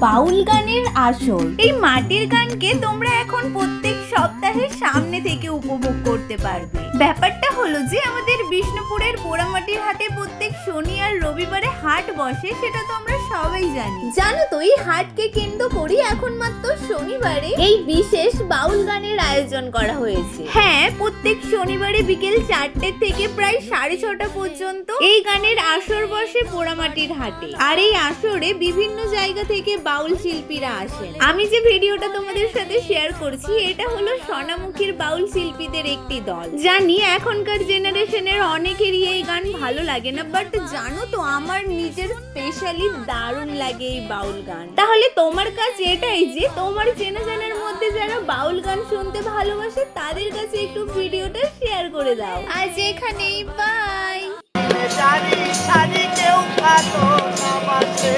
বাউল গানের আসর। এই মাটির গানকে তোমরা এখন প্রত্যেক সপ্তাহে সামনে থেকে উপভোগ করতে পারবে। ব্যাপারটা হলো যে আমাদের বিষ্ণুপুরের পোড়ামাটির হাটে প্রত্যেক শনি আর রবিবারে হাট বসে, সেটা তো আমরা সবাই জানি। জানো তো এই হাটকে কেন্দ্র করি এখন মাত্র শনিবারে এই বিশেষ বাউল গানের আয়োজন করা হয়েছে। হ্যাঁ, প্রত্যেক শনিবারে বিকেল 4টে থেকে প্রায় 6:30 পর্যন্ত এই গানের আসর বসে পোড়ামাটির হাটে। আর এই আসরে বিভিন্ন জায়গা থেকে বাউল শিল্পীরা আসেন। আমি যে ভিডিওটা তোমাদের সাথে শেয়ার করছি এটা হলো সোনামুখীর বাউল শিল্পীদের একটি দল। জানি এখনকার জেনারেশনের অনেকেরই এই গান ভালো লাগে না, বাট জানো তো আমার নিজের স্পেশালি দারুণ লাগে এই বাউল গান। তাহলে তোমার কাছে এটাই যে তোমার চেনা জানার মধ্যে যারা বাউল গান শুনতে ভালোবাসে তাদের কাছে একটু ভিডিওটা শেয়ার করে দাও। আজ এখানেই বাই। জানি কেউ ভালো না বাসে।